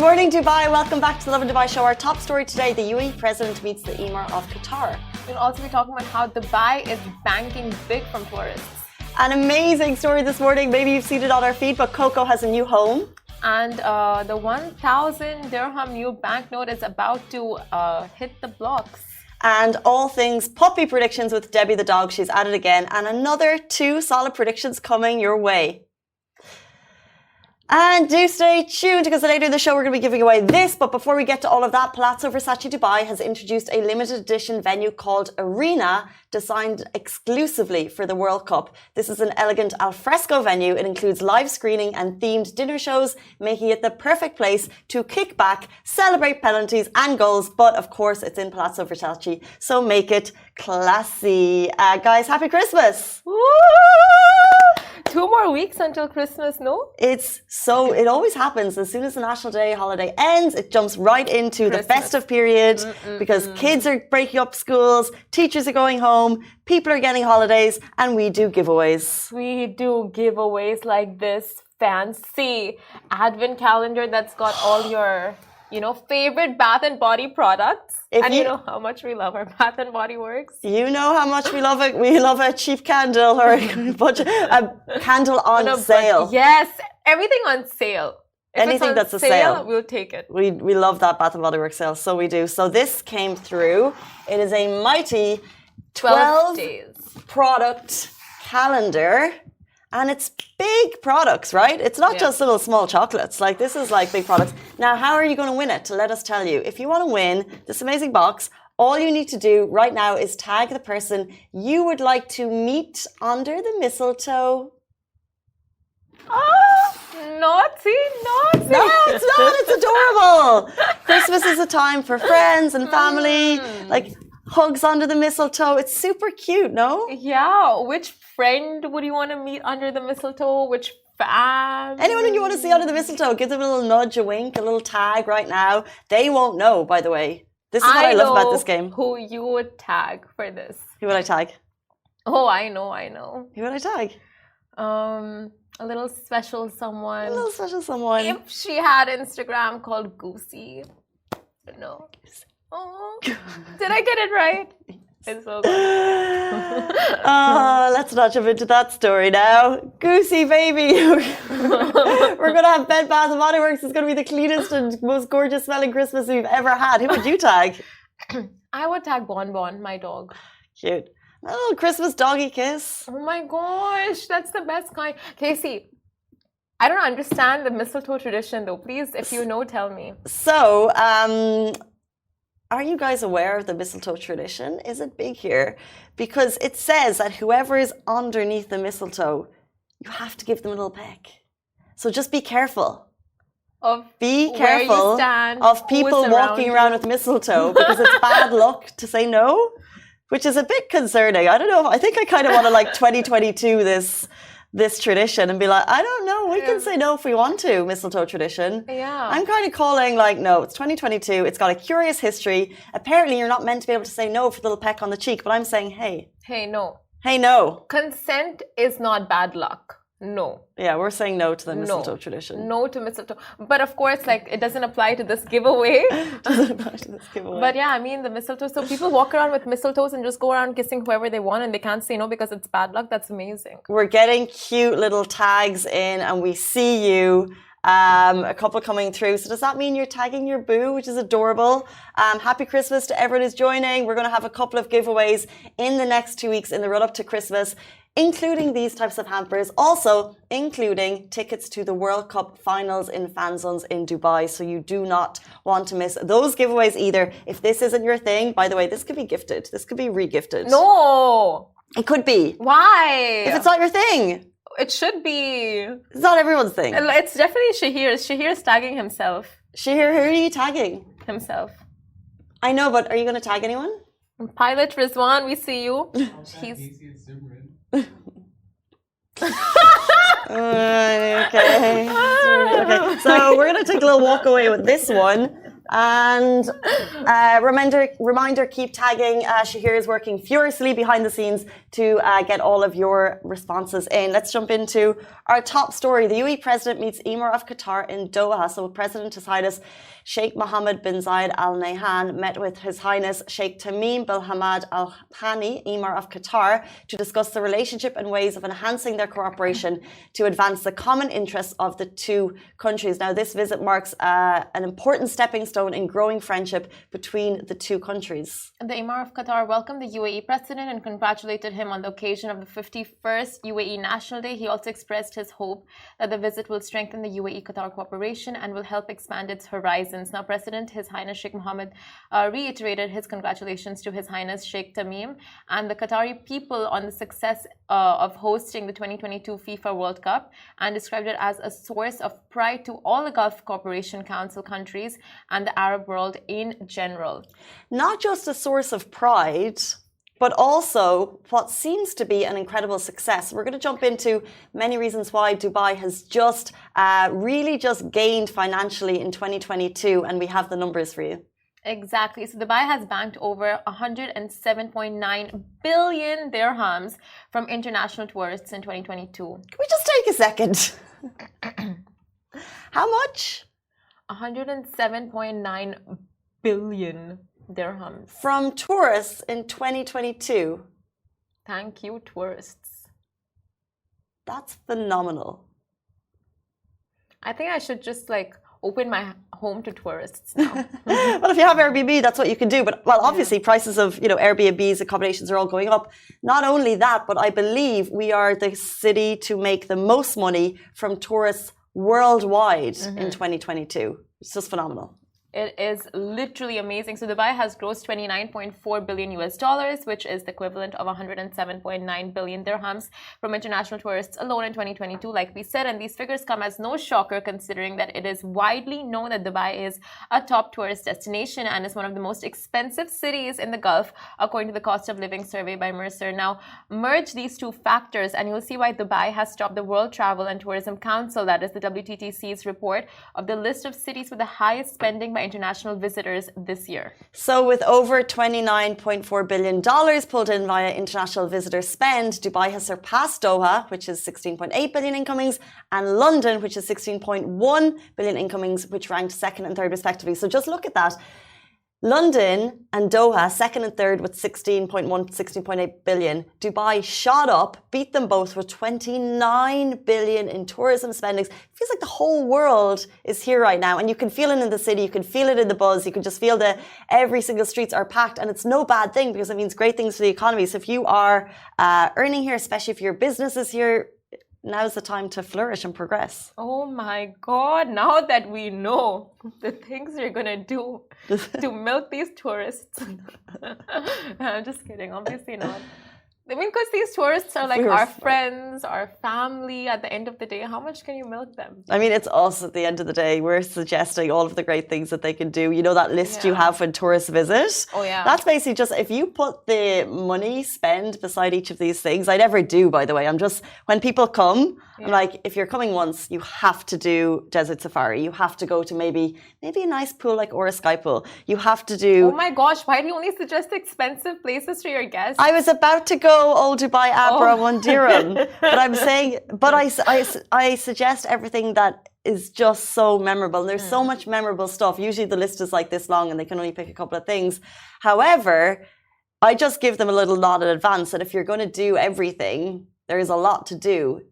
morning, Dubai. Welcome back to the Lovin Dubai show. Our top story today, the UAE president meets the Emir of Qatar. We'll also be talking about how Dubai is banking big from tourists. An amazing story this morning. Maybe you've seen it on our feed, but Koko has a new home. And the 1,000 dirham new banknote is about to hit the blocks. And all things puppy predictions with Debbie the dog. She's at it again. And another 2 solid predictions coming your way. And do stay tuned because later in the show we're going to be giving away this. But before we get to all of that, Palazzo Versace Dubai has introduced a limited edition venue called Arena, designed exclusively for the World Cup. This is an elegant alfresco venue. It includes live screening and themed dinner shows, making it the perfect place to kick back, celebrate penalties and goals. But of course, it's in Palazzo Versace, so make it classy. Guys, happy Christmas! Woo! 2 more weeks until Christmas, no? It always happens. As soon as the National Day holiday ends, it jumps right into the festive period because kids are breaking up schools, teachers are going home, people are getting holidays, and we do giveaways. We do giveaways like this fancy advent calendar that's got all your, favorite Bath and Body products. You know how much we love our Bath and Body Works. You know how much we love it. We love a cheap candle or a candle on sale. Yes, everything on sale. If anything it's on that's a sale, we'll take it. We love that Bath and Body Works sale, so we do. So this came through. It is a mighty 12 days product calendar. And it's big products, right? It's not just little small chocolates. Like, this is like big products. Now, how are you going to win it? Let us tell you. If you want to win this amazing box, all you need to do right now is tag the person you would like to meet under the mistletoe. Oh, naughty. No, it's not. It's adorable. Christmas is a time for friends and family. Like, hugs under the mistletoe. It's super cute, no? Yeah. Which friend would you want to meet under the mistletoe? Which fan? Anyone you want to see under the mistletoe, give them a little nudge, a wink, a little tag right now. They won't know, by the way. This is what I love about this game. Who you would tag for this? Who would I tag? Oh, I know. Who would I tag? A little special someone. If she had Instagram called Goosey. No. Oh, did I get it right? It's so good. Let's not jump into that story now. Goosey baby. We're going to have Bed Bath & Body Works. It's going to be the cleanest and most gorgeous smelling Christmas we've ever had. Who would you tag? I would tag Bon Bon, my dog. Cute. A little Christmas doggy kiss. Oh my gosh, that's the best kind. Casey, I don't understand the mistletoe tradition though. Please, if you know, tell me. So, are you guys aware of the mistletoe tradition? Is it big here? Because it says that whoever is underneath the mistletoe, you have to give them a little peck. So just be careful. Be careful of people walking around with mistletoe because it's bad luck to say no, which is a bit concerning. I don't know. I think I kind of want to 2022 this tradition and be like, I don't know, we can say no if we want to, mistletoe tradition. Yeah. I'm kind of calling no, it's 2022, it's got a curious history. Apparently you're not meant to be able to say no for the little peck on the cheek, but I'm saying, hey, no. Hey, no. Consent is not bad luck. No. Yeah, we're saying no to the mistletoe tradition. No to mistletoe. But of course, it doesn't apply to this giveaway. But yeah, I mean, the mistletoe. So people walk around with mistletoes and just go around kissing whoever they want and they can't say no because it's bad luck. That's amazing. We're getting cute little tags in and we see you. A couple coming through. So does that mean you're tagging your boo, which is adorable? Happy Christmas to everyone who's joining. We're going to have a couple of giveaways in the next 2 weeks in the run up to Christmas, including these types of hampers, also including tickets to the World Cup finals in fan zones in Dubai. So you do not want to miss those giveaways either. If this isn't your thing, by the way, this could be gifted. This could be re-gifted. No. It could be. Why? If it's not your thing. It should be. It's not everyone's thing. It's definitely Shahir. Shahir is tagging himself. Shahir, who are you tagging? Himself. I know, but are you going to tag anyone? Pilot Rizwan, we see you. He's... okay. So we're going to take a little walk away with this one. And reminder, keep tagging. Shahir is working furiously behind the scenes to get all of your responses in. Let's jump into our top story. The UAE president meets Emir of Qatar in Doha. So President His Highness Sheikh Mohammed bin Zayed Al Nahyan met with His Highness Sheikh Tamim bin Hamad Al Thani, Emir of Qatar, to discuss the relationship and ways of enhancing their cooperation to advance the common interests of the two countries. Now, this visit marks an important stepping stone in growing friendship between the two countries. The Emir of Qatar welcomed the UAE president and congratulated him on the occasion of the 51st UAE National Day. He also expressed his hope that the visit will strengthen the UAE-Qatar cooperation and will help expand its horizons. Now, President His Highness Sheikh Mohammed reiterated his congratulations to His Highness Sheikh Tamim and the Qatari people on the success of hosting the 2022 FIFA World Cup, and described it as a source of pride to all the Gulf Cooperation Council countries and the Arab world in general. Not just a source of pride, but also what seems to be an incredible success. We're going to jump into many reasons why Dubai has just really just gained financially in 2022, and we have the numbers for you. Exactly. So Dubai has banked over 107.9 billion dirhams from international tourists in 2022. Can we just take a second? How much? 107.9 billion dirhams. From tourists in 2022. Thank you, tourists. That's phenomenal. I think I should just open my home to tourists now. Well, if you have Airbnb, that's what you can do. But, well, obviously prices of, Airbnbs, accommodations are all going up. Not only that, but I believe we are the city to make the most money from tourists worldwide in 2022. It's just phenomenal. It is literally amazing. So Dubai has grossed 29.4 billion US dollars, which is the equivalent of 107.9 billion dirhams from international tourists alone in 2022, like we said. And these figures come as no shocker, considering that it is widely known that Dubai is a top tourist destination and is one of the most expensive cities in the Gulf, according to the cost of living survey by Mercer. Now, merge these two factors and you'll see why Dubai has topped the World Travel and Tourism Council, that is the WTTC's report of the list of cities with the highest spending by international visitors this year. So with over $29.4 billion pulled in via international visitor spend, Dubai has surpassed Doha, which is 16.8 billion incomings, and London, which is 16.1 billion incomings, which ranked second and third respectively. So just look at that. London and Doha, second and third with 16.1, 16.8 billion. Dubai shot up, beat them both with 29 billion in tourism spendings. It feels like the whole world is here right now. And you can feel it in the city, you can feel it in the buzz, you can just feel that every single streets are packed. And it's no bad thing because it means great things for the economy. So if you are earning here, especially if your business is here, now's the time to flourish and progress. Oh my God, now that we know the things you're going to do to milk these tourists. I'm just kidding, obviously not. I mean, because these tourists are like our friends, our family. At the end of the day, how much can you milk them? I mean, it's us at the end of the day. We're suggesting all of the great things that they can do. You know that list you have when tourists visit? Oh, yeah. That's basically just, if you put the money spend beside each of these things, I never do, by the way. I'm just, when people come, I'm like, if you're coming once, you have to do Desert Safari. You have to go to maybe a nice pool like Ora Sky Pool. You have to do... Oh my gosh, why do you only suggest expensive places to your guests? I was about to go Old Dubai Abra 1 dirham. But I'm saying, but I suggest everything that is just so memorable. And there's so much memorable stuff. Usually the list is like this long and they can only pick a couple of things. However, I just give them a little nod in advance that if you're going to do everything, there is a lot to do.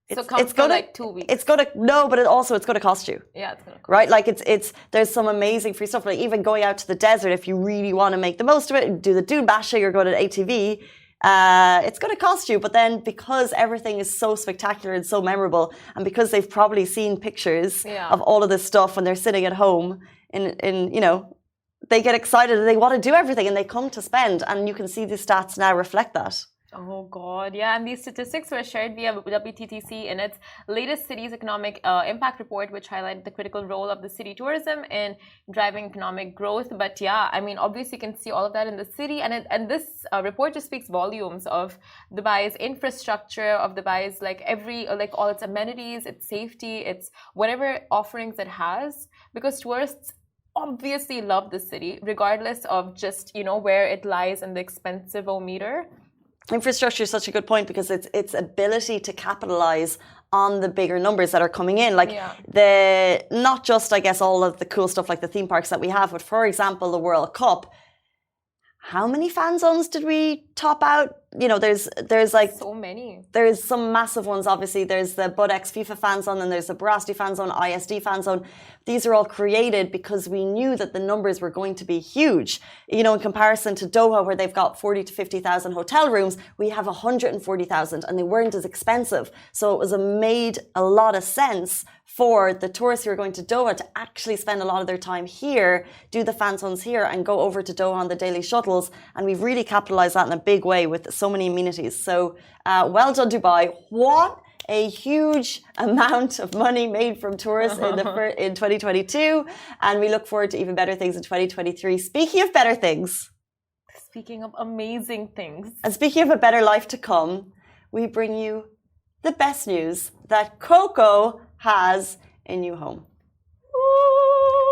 It's going to like 2 weeks. It's going to but it's going to cost you. Yeah, it's going to cost. Right, like it's there's some amazing free stuff. Like even going out to the desert, if you really want to make the most of it, do the dune basha, you're going to ATV. It's going to cost you, but then because everything is so spectacular and so memorable, and because they've probably seen pictures of all of this stuff when they're sitting at home, they get excited and they want to do everything and they come to spend, and you can see the stats now reflect that. Oh God, yeah, and these statistics were shared via WTTC in its latest city's economic impact report, which highlighted the critical role of the city tourism in driving economic growth. But yeah, I mean, obviously you can see all of that in the city, and this report just speaks volumes of Dubai's infrastructure, of Dubai's all its amenities, its safety, its whatever offerings it has, because tourists obviously love the city, regardless of just, where it lies in the expensive-o-meter. Infrastructure is such a good point because its ability to capitalize on the bigger numbers that are coming in, like the not just I guess all of the cool stuff like the theme parks that we have, but for example the World Cup. How many fan zones did we top out? There's like so many. There's some massive ones. Obviously, there's the Budex FIFA fan zone, and there's the Barasti fan zone, ISD fan zone. These are all created because we knew that the numbers were going to be huge. In comparison to Doha, where they've got 40 to 50,000 hotel rooms, we have 140,000, and they weren't as expensive. So it was made a lot of sense for the tourists who are going to Doha to actually spend a lot of their time here, do the fan zones here, and go over to Doha on the daily shuttles. And we've really capitalized that in a big way with so many amenities. So well done, Dubai. What a huge amount of money made from tourists in 2022. And we look forward to even better things in 2023. Speaking of better things. Speaking of amazing things. And speaking of a better life to come, we bring you the best news that Koko has a new home.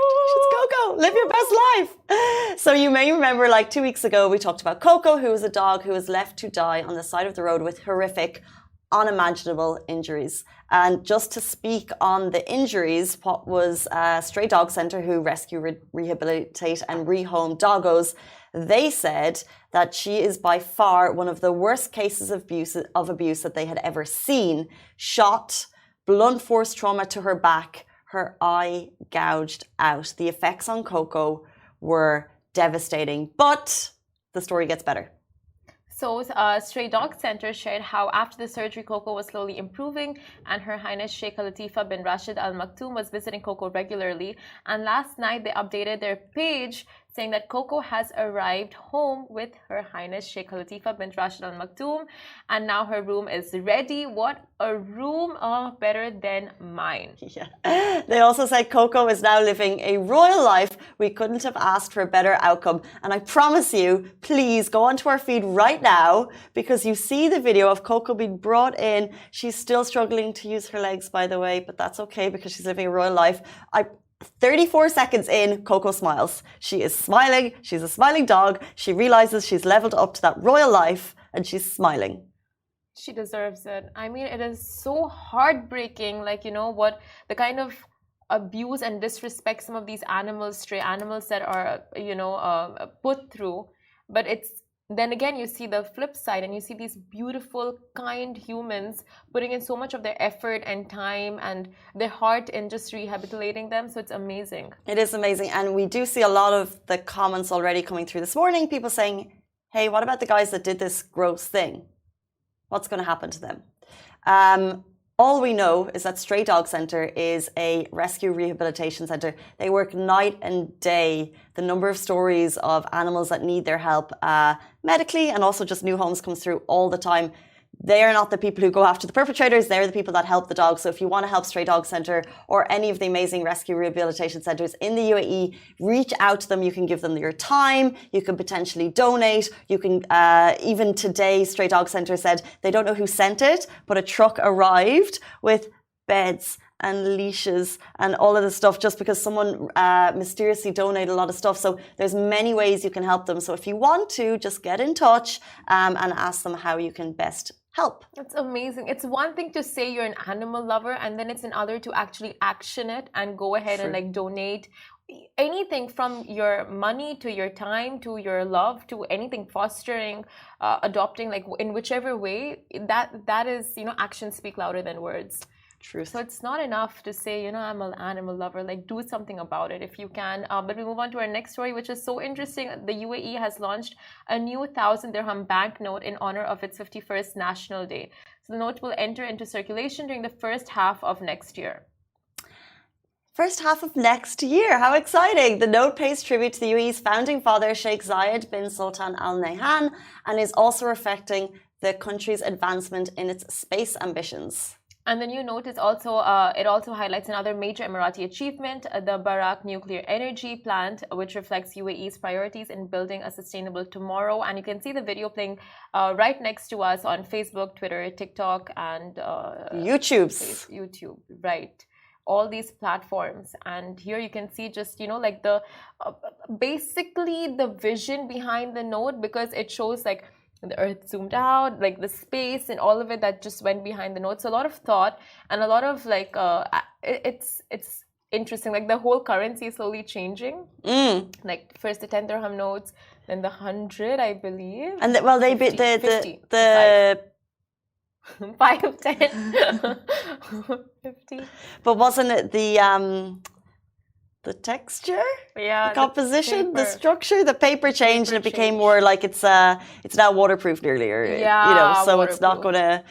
Congratulations, Koko! Live your best life! So you may remember, like 2 weeks ago, we talked about Koko, who was a dog who was left to die on the side of the road with horrific, unimaginable injuries. And just to speak on the injuries, what was a stray dog centre who rescue, rehabilitate and rehome doggos, they said that she is by far one of the worst cases of abuse that they had ever seen. Shot, blunt force trauma to her back, her eye gouged out. The effects on Koko were devastating, but the story gets better. So, Stray Dog Center shared how after the surgery, Koko was slowly improving, and Her Highness Sheikh Latifah bin Rashid Al Maktoum was visiting Koko regularly. And last night, they updated their page saying that Koko has arrived home with Her Highness Sheikh Latifah bin Rashid Al Maktoum, and now her room is ready. What a room! Better than mine. Yeah. They also said Koko is now living a royal life. We couldn't have asked for a better outcome. And I promise you, please go onto our feed right now because you see the video of Koko being brought in. She's still struggling to use her legs, by the way, but that's okay because she's living a royal life. 34 seconds in, Koko smiles. She is smiling. She's a smiling dog. She realizes she's leveled up to that royal life and she's smiling. She deserves it. I mean, it is so heartbreaking. Like, what the kind of abuse and disrespect some of these animals, stray animals that are, put through. But then again, you see the flip side and you see these beautiful, kind humans putting in so much of their effort and time and their heart in just rehabilitating them. So it's amazing. It is amazing. And we do see a lot of the comments already coming through this morning. People saying, hey, what about the guys that did this gross thing? What's going to happen to them? All we know is that Stray Dog Center is a rescue rehabilitation center. They work night and day. The number of stories of animals that need their help medically and also just new homes comes through all the time. They are not the people who go after the perpetrators. They're the people that help the dogs. So if you want to help Stray Dog Center or any of the amazing rescue rehabilitation centers in the UAE, reach out to them. You can give them your time. You can potentially donate. You can, even today, Stray Dog Center said they don't know who sent it, but a truck arrived with beds and leashes and all of this stuff just because someone mysteriously donated a lot of stuff. So there's many ways you can help them. So if you want to, just get in touch and ask them how you can best help. That's amazing. It's one thing to say you're an animal lover, and then it's another to actually action it and go ahead and donate anything from your money to your time to your love to anything, fostering, adopting, in whichever way. That is, actions speak louder than words. True. So it's not enough to say, I'm an animal lover. Do something about it if you can. But we move on to our next story, which is so interesting. The UAE has launched a new 1,000 dirham banknote in honor of its 51st National Day. So the note will enter into circulation during the first half of next year. First half of next year. How exciting. The note pays tribute to the UAE's founding father, Sheikh Zayed bin Sultan Al Nahyan, and is also reflecting the country's advancement in its space ambitions. And the new note is also it also highlights another major Emirati achievement, the Barak nuclear energy plant, which reflects UAE's priorities in building a sustainable tomorrow. And you can see the video playing right next to us on Facebook, Twitter, TikTok, and YouTube. Right. all these platforms. And here you can see just, like the basically the vision behind the note, because it shows like the earth zoomed out, like the space and all of it that just went behind the note. So a lot of thought and a lot of like it's interesting, like the whole currency is slowly changing. Like first the 10 dirham notes, then the 100, I believe, and well they 50, the 5, 10, 50. But wasn't it the texture, the composition, the structure, the paper changed, and it became more like it's now waterproof nearly, or so it's not gonna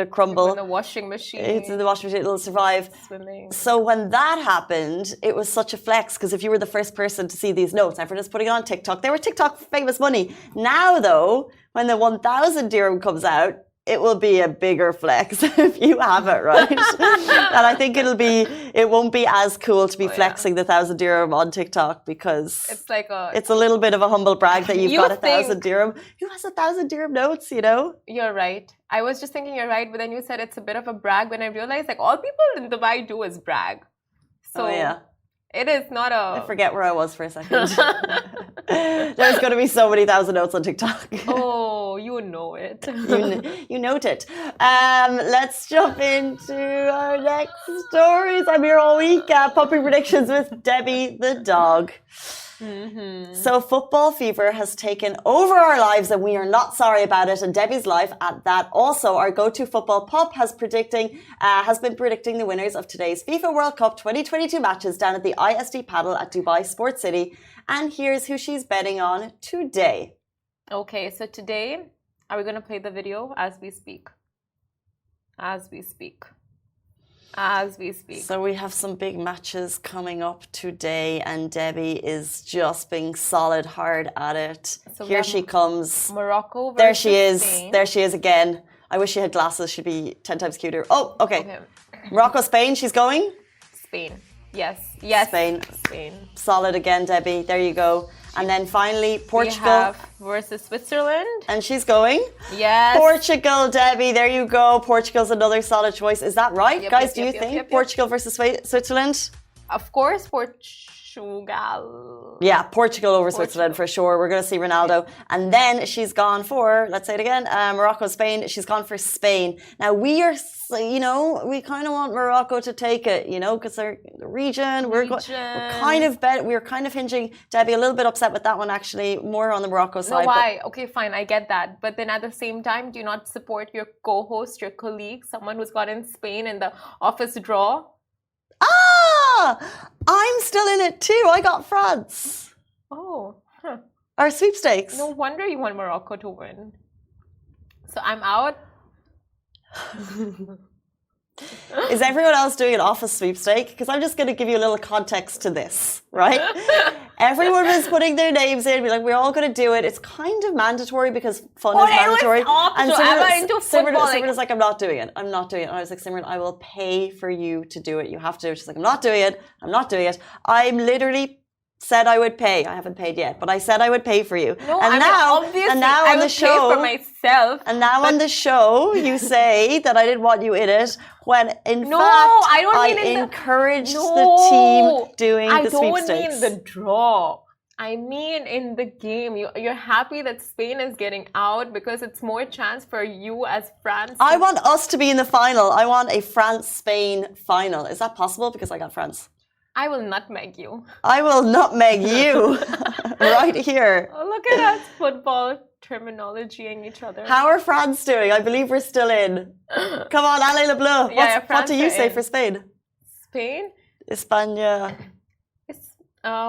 crumble. Like in the washing machine. It's in the washing machine, it'll survive. Swimming. So when that happened, it was such a flex, because if you were the first person to see these notes, everyone is putting it on TikTok. They were TikTok famous money. Now though, when the 1,000 dirham comes out, it will be a bigger flex if you have it, right? And I think it won't be as cool to be flexing the 1,000 dirham on TikTok, because it's a little bit of a humble brag that you've got 1,000 dirham. Who has 1,000 dirham notes, You're right. I was just thinking you're right, but then you said it's a bit of a brag when I realized like all people in Dubai do is brag. So it is not a... I forget where I was for a second. There's going to be so many 1,000 notes on TikTok. Oh, you know it. you note it. Let's jump into our next stories. I'm here all week. Puppy predictions with Debbie the dog. So football fever has taken over our lives, and we are not sorry about it, and Debbie's life at that. Also, our go-to football pup has been predicting the winners of today's FIFA World Cup 2022 matches down at the ISD Paddle at Dubai Sports City, and here's who she's betting on today. Okay, so today, are we going to play the video as we speak? So we have some big matches coming up today, and Debbie is just being solid hard at it. So here she comes. Morocco versus There she is. Spain. There she is again. I wish she had glasses. She'd be 10 times cuter. Oh, okay. Morocco, Spain. She's going? Spain. Yes. Spain. Solid again, Debbie. There you go. And then finally, Portugal versus Switzerland. And she's going? Yes. Portugal, Debbie. There you go. Portugal's another solid choice. Is that right, guys? Do you think Portugal versus Switzerland? Of course, Portugal. Yeah, Portugal over Switzerland for sure. We're going to see Ronaldo. And then she's gone for, let's say it again, Morocco, Spain. She's gone for Spain. Now, we are, we kind of want Morocco to take it, because they're the region. We're kind of hinging. Debbie, a little bit upset with that one, actually, more on the Morocco side. No, why? Okay, fine, I get that. But then at the same time, do you not support your co-host, your colleague, someone who's got in Spain in the office draw? I'm still in it too. I got France. Oh. Our sweepstakes. No wonder you want Morocco to win. So I'm out. Is everyone else doing an office sweepstake? Because I'm just going to give you a little context to this, right? Everyone was putting their names in, be like, we're all going to do it. It's kind of mandatory because fun is mandatory. And Simran was like, I'm not doing it. And I was like, Simran, I will pay for you to do it. You have to. She's like, I'm not doing it. I'm literally said I would pay. I haven't paid yet, but I said I would pay for you. No, now on the show, pay for myself. And now on the show, you say that I didn't want you in it, when in fact I encouraged the team doing the sweepstakes. I don't mean the draw. I mean in the game. You're happy that Spain is getting out because it's more chance for you as France. I want us to be in the final. I want a France-Spain final. Is that possible? Because I got France. I will nutmeg you. I will nutmeg you right here. Oh, look at us football terminologying each other. How are France doing? I believe we're still in. Come on, allez le bleu. What do you say for Spain? Spain? España.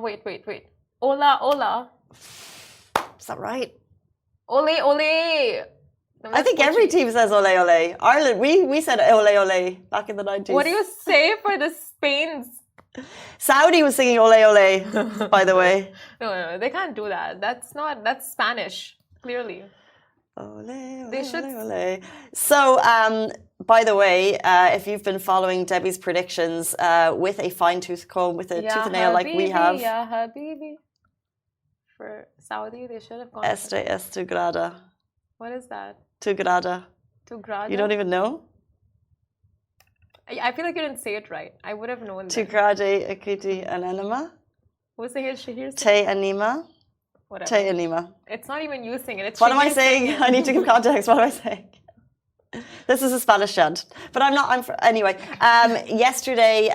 Wait. Hola. Is that right? Ole. I think every team says ole ole. Ireland, we said ole ole back in the 90s. What do you say for the Spain's? Saudi was singing ole ole, by the way. No, they can't do that. That's Spanish, clearly. They should. So, by the way, if you've been following Debbie's predictions with a fine-tooth comb, with a tooth and nail like we have. Yeah, Habibi. For Saudi, they should have gone. Tu grada. What is that? Tu grada. Tu grada? You don't even know? I feel like you didn't say it right. I would have known that. Tukrade akuti anenema. What's the here? Te anima. Whatever. Te anima. It's not even you singing it. What am I saying? I need to give context. What am I saying? This is a Spanish chant. But anyway, yesterday,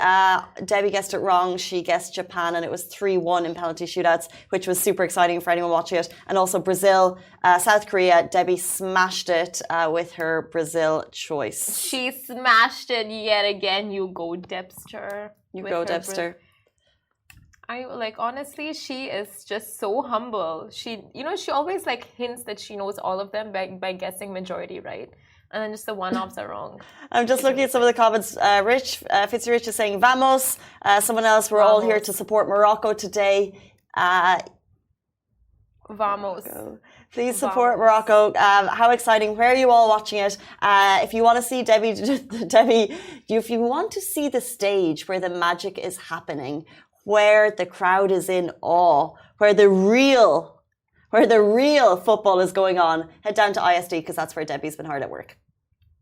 Debbie guessed it wrong. She guessed Japan, and it was 3-1 in penalty shootouts, which was super exciting for anyone watching it. And also Brazil, South Korea, Debbie smashed it with her Brazil choice. She smashed it yet again. You go, Debster. You go, Debster. Honestly, she is just so humble. She always hints that she knows all of them by guessing majority right. And then just the one-offs are wrong. I'm just looking at some of the comments. Fitzrich is saying, Vamos. Someone else, we're all here to support Morocco today. Vamos. Please support Morocco. How exciting. Where are you all watching it? If you want to see Debbie, if you want to see the stage where the magic is happening, where the crowd is in awe, where the real football is going on, head down to ISD because that's where Debbie's been hard at work.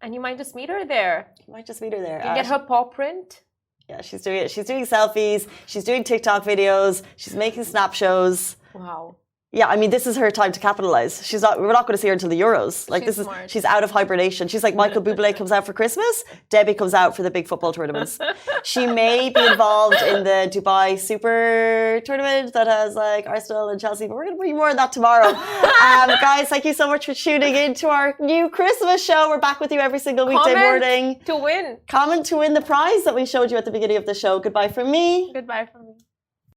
And you might just meet her there. You might just meet her there. You get her paw print. Yeah, she's doing it. She's doing selfies. She's doing TikTok videos. She's making snap shows. Wow. Yeah, I mean, this is her time to capitalize. We're not going to see her until the Euros. She's out of hibernation. She's like Michael Bublé comes out for Christmas. Debbie comes out for the big football tournaments. She may be involved in the Dubai Super Tournament that has Arsenal and Chelsea, but we're going to bring more on that tomorrow. Guys, thank you so much for tuning in to our new Christmas show. We're back with you every single weekday morning. To win. Comment to win the prize that we showed you at the beginning of the show. Goodbye from me. Goodbye from me.